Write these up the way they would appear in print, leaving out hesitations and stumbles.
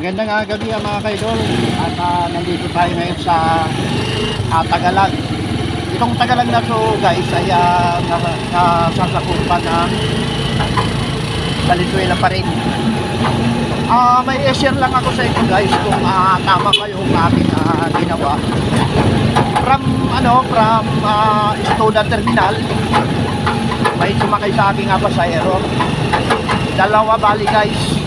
Magandang gabi mga kaidol. At nandito tayo ngayon sa Tagalog. Itong Tagalog na to guys ay nasasakupan ng Valenzuela pa rin. May share lang ako sa inyo guys kung tama ba yung aking ginawa. From Stoda Terminal, may sumakay sa aking pasahero. Dalawa bali guys.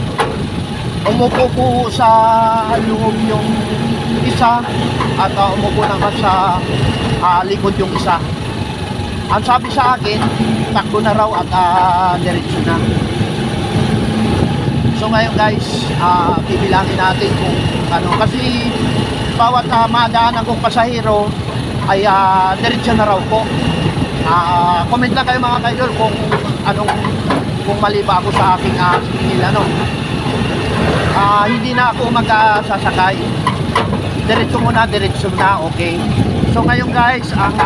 Umupo po sa loob yung isa at umupo naman sa likod yung isa. Ang sabi sa akin, takbo na raw at diretso na. So ngayon guys, bibilangin natin kung ano. Kasi bawat madaanan kong pasahero ay diretso na raw po. Comment lang kayo mga kaidol kung mali ba ako sa aking singil hindi na ako magsasakay. Diretso na, okay. So ngayon guys, ang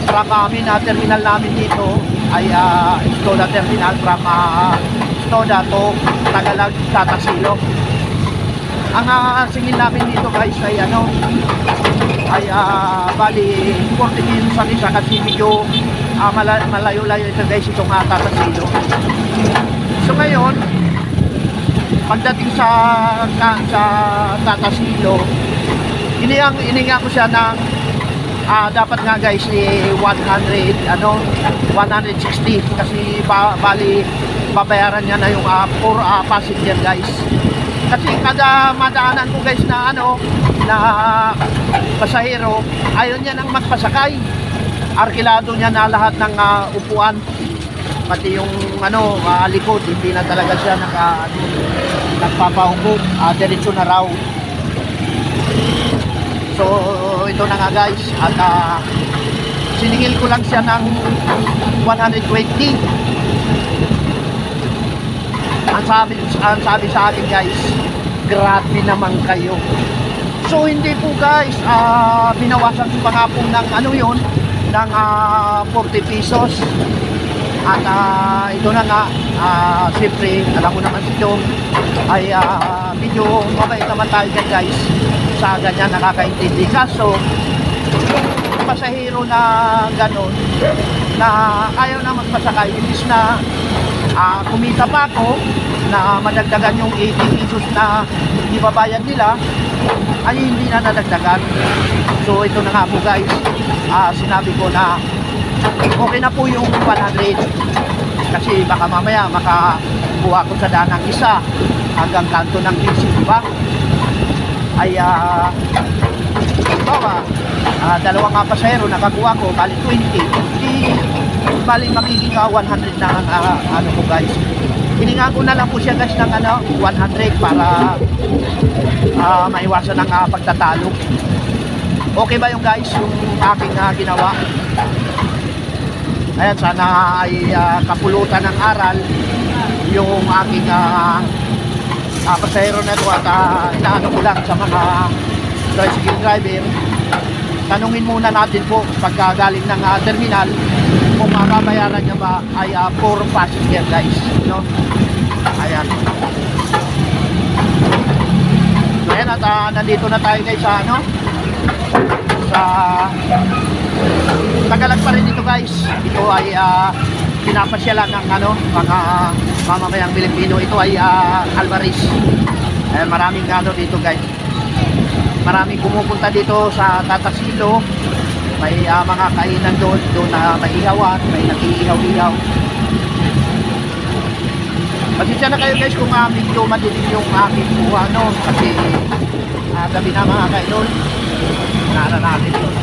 from amin terminal namin dito ay Stoda Terminal, from Stoda to Tagalog, Tatasilo. Ang singil namin dito guys ay bali 40 minutes ang isa kasi medyo malayo-layo ito guys, itong Tatasilo. So ngayon, pagdating sa Tatasilo, ininga ko siya ng dapat nga guys 160 kasi bali babayaran niya na yung for passenger guys. Kasi kada madaanan ko guys na pasahero, ayaw niya nang magpasakay. Arkilado niya na lahat ng upuan, pati yung likod, hindi na talaga siya nagpapaupo, diretso na raw. So ito na nga guys, at siningil ko lang siya ng 120. Ang sabi sa akin guys, grabe naman kayo. So hindi po guys, binawasan ko pa nga po ng ng 40 pesos. At ito na nga, siyempre alam mo naman si Dong ay medyo mabait naman tayo guys sa ganyan, nakakaintindi. Kaso yung pasahero na ganon na ayaw na magpasakay, imbis na kumita pa ako na madagdagan yung 80 pesos na ibabayad nila, ay hindi na nadagdagan. So ito na nga po guys, sinabi ko na okay na po yung 100 kasi baka mamaya makakuha ko sa danang isa hanggang kanto ng 15, diba? Ay bawa dalawang pasahero nakakuha ko, bali 20, bali magiging 100 na ko guys. Hininga ko na lang po siya guys ng 100 para maiwasan ng pagtatalo. Okay ba yung guys yung aking ginawa? Ayan, sana ay kapulutan ng aral yung aking pasahero na ito. At inaano ko lang sa mga tricycle driver, tanungin muna natin po pagkagaling ng terminal kung mababayaran niya ba ay for passenger guys, ayan. Ayan, at nandito na tayo guys sa Tagalog pa rin dito guys. Ito ay pinapasyalan ng mga mamamayang Pilipino. Ito ay Alvarez. Maraming dito guys. Maraming pumupunta dito sa Tatasilo. May mga kainan doon na may ihawan, may nag-iihaw-ihaw. Pasensya na kayo guys kung medyo madilim yung aking buha kasi gabi na mga kaidol. Nara natin yun.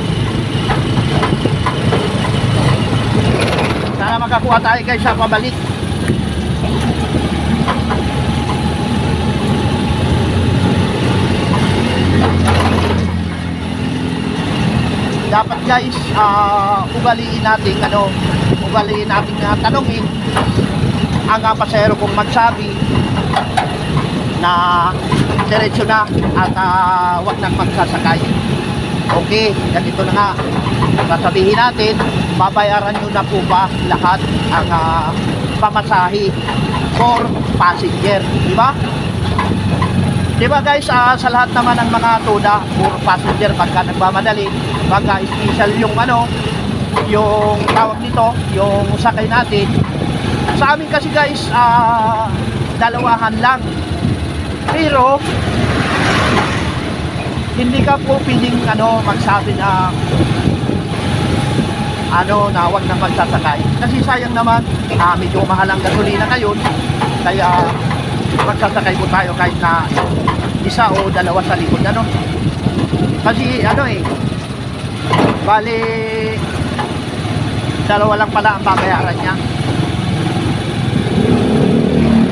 Sana makakuha tayo guys sa pabalik. Dapat guys, ugaliin natin tanongin ang pasahero kung magsabi na diretso na at wag nang magsasakay. Okay, ganito na nga. Sasabihin natin, babayaran nyo na po ba lahat ang pamasahe for passenger, di ba? Di ba guys, sa lahat naman ng mga tuda, puro passenger pagka nagmamadali, pagka special yung ano, yung tawag nito, yung sakay natin. Sa amin kasi guys, dalawahan lang. Pero hindi ka po piling magsabi na na wag na magsasakay. Kasi sayang naman, medyo mahal ang gasolina ngayon. Kaya magsasakay po tayo kahit na isa o dalawa sa likod kasi bali dalawa lang pala ang babayaran niya.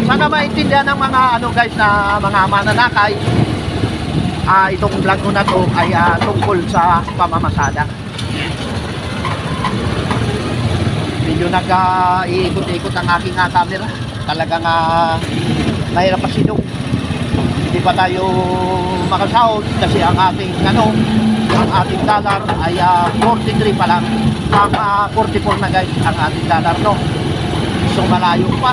Sana maintindihan ng mga guys na mga mananakay, itong vlog ko na to ay tungkol sa pamamasada. Medyo nag-iikot-ikot ang aking camera. Talagang mahirap pa sinong. Hindi pa tayo makasahod kasi ang ating ang ating dollar ay 43 pa lang. Ang 44 na guys ang ating dollar So malayo pa.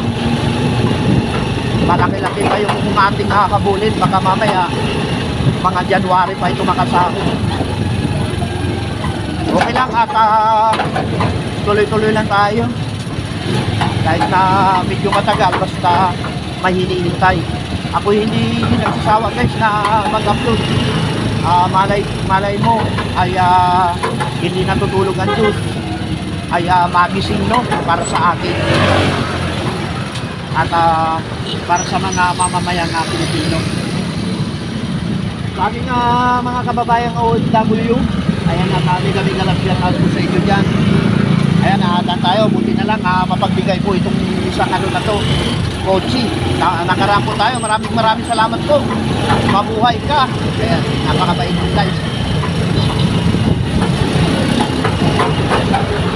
Malaki-laki pa yung ating nakakabulin. Baka mamaya mga January pa ito makasahod. Okay lang at tuloy-tuloy lang tayo. Kahit na medyo matagal, basta may hinihintay. Ako hindi nagsasawa guys na mag-upload. Malay mo ay hindi natutulog ang Diyos, ay magising para sa akin at para sa mga mamamayang Pilipino. Sa aking mga kababayang OFW, ayan kami galang-galang po sa inyo dyan. Ayan, nahatan tayo. Buti na lang mapagbigay po itong isang na to, kotse. Nakaraan po tayo. Maraming salamat po. Mabuhay ka. Ayan, napakabait mo guys.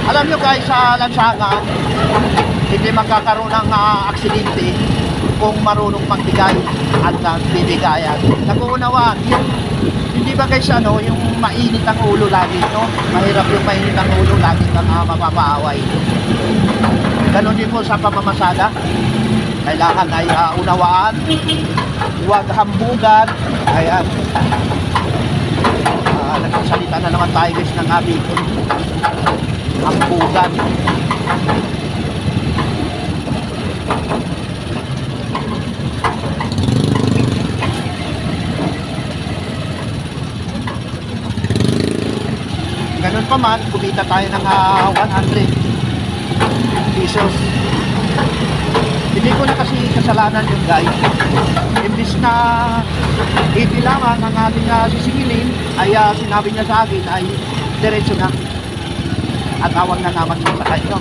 Alam nyo guys, sa lansangan, hindi magkakaroon ng aksidente kung marunong magbigay at bibigayan. Nakuunawaan, hindi ba guys yung mainit ang ulo lagi, mahirap yung mainit ang ulo lagi kang mapapaaway. Ganon din po sa pamamasada. Kailangan ay unawaan, huwag hambugan. Ayan, nagsasalita na naman tayo guys ng Bicol. Hambugan. Ganun pa man, kumita tayo ng 100 pesos. Hindi ko na kasi kasalanan yun guys. Imbis na 80 lamang ang ating sisingilin, ay sinabi niya sa akin ay diretso na. At awag na naman sa kanya.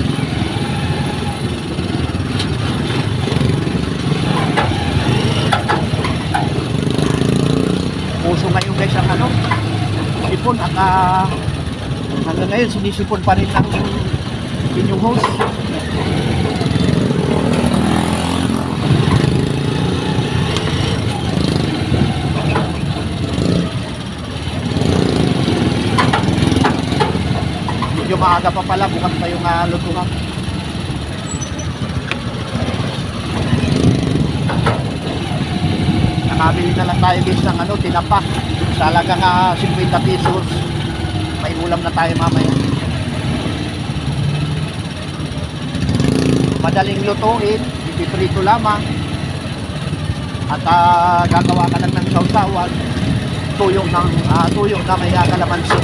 Puso ngayon guys ang sipon at hanggang ngayon sinisipon pa rin ang inyong host. Medyo maaga pa pala, bukas pa yung lutuhan. Nakabili na lang tayo guys ng tinapa sa halagang 50 pesos. May ulam na tayo mamaya. Madaling lutuin, ipiprito lamang. At gagawa ka lang ng sausawan, tuyong na may kalamansi.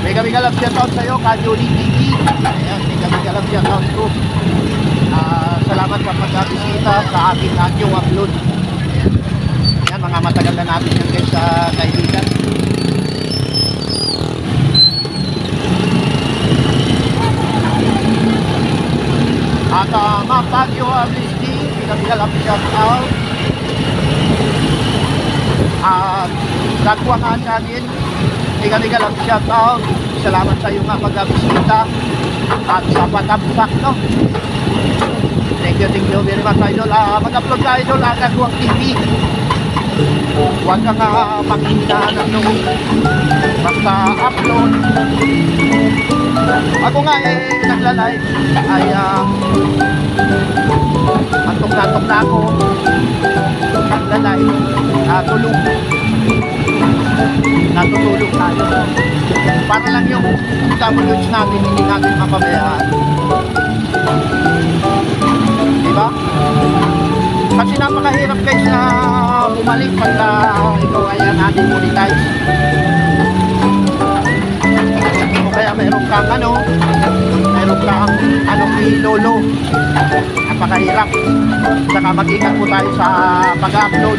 May galang shoutout sa'yo, Kajuli TV. Ayan, may galang shoutout ko. Salamat sa pag-bisita sa aking audio upload. Ayan. Ayan, mga matagal na natin yan guys sa kaibigan. At Mapagyo Ablisdi, pinagalang shoutout. At Gatwa nga channel, pinagalang shoutout. Salamat sa iyong pag-bisita. At sa patamsak Thank you very much idol. Mag-upload ka idol, Kagwang TV. Huwag kang paghintaan ng loob. Basta upload. Ako nga nagla-live ay antok na ako. Nagla-live, tulog. Natutulog tayo. Para lang yung WH natin, hindi natin mapabayaan. Diba? Kasi napakahirap guys na bumalik pagka ikaw ay natin monetize. O kaya meron kang ilolo. Napakahirap. Saka mag-ingat po tayo sa pag-upload.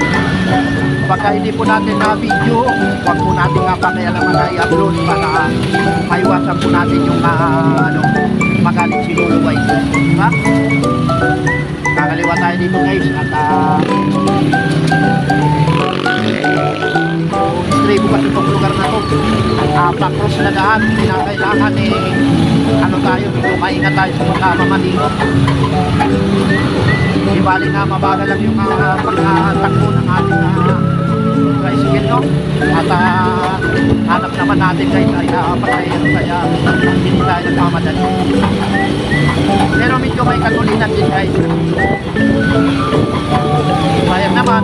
Pagka hindi po natin na video, huwag po natin nga pakialaman na i-upload para maiwasan po natin yung magalit si Lolo White. Diba? Kakaliwa tayo dito guys at stray po kasi itong lugar na to. Pa-cross na daan, kinakailangan tayo, medyo maingat tayo sa pagkamamanino. Di bali na mabagal lang yung pagkatakbo ng ating tricycle, no? At hanap naman natin guys ay pasahero, kaya hindi tayo nagmamadali. Pero medyo may katulinan din guys. Sayang naman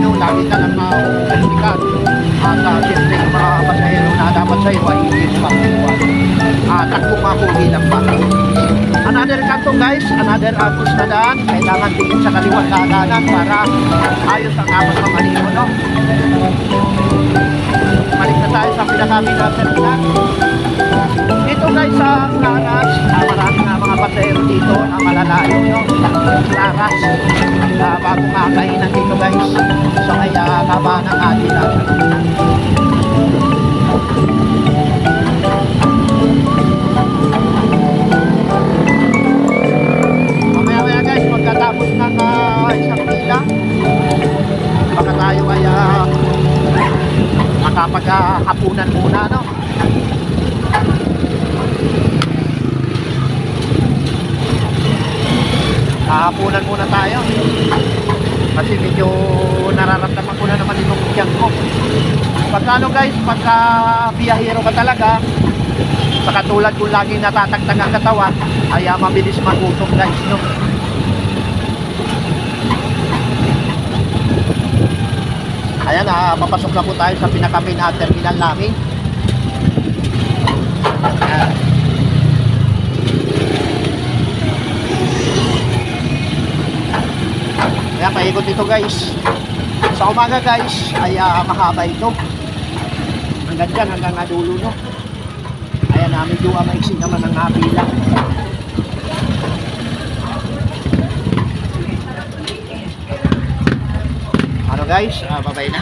kung lagi ka lang mauulikan at siyempre yung mga pasahero na dapat sa'yo ay hindi mo makukuha. Takbo makuhi lang pa. Another kanto guys, another cross na daan. Kailangan tingin sa kaliwat na daanan para ayos ang apat pamalino, no? Balik na tayo sa pinakabila terminal. Dito guys sa Claras, marami na mga pasahero dito na malalayo, no? Claras, bago kakainan dito guys. So kaya kaba ng atin natin. Mamaya guys, pagkatapos ng isang pila, baka tayo ay makapaghapunan muna, no? Hapunan muna tayo kasi medyo nararamdaman ko na naman itong tiyan ko. Pagkano guys, pagka biyahero ka talaga, sa katulad kung laging natatagtag ang katawan, ay mabilis magutom guys, no? Ayan, papasok na po tayo sa pinaka-main terminal namin. Ayan. Ayan, paikot dito guys. Sa umaga guys, ay mahaba ito. Hanggang dyan, hanggang dulo, no? Ayan, medyo maiksi naman ang napila. Ano guys, babay na.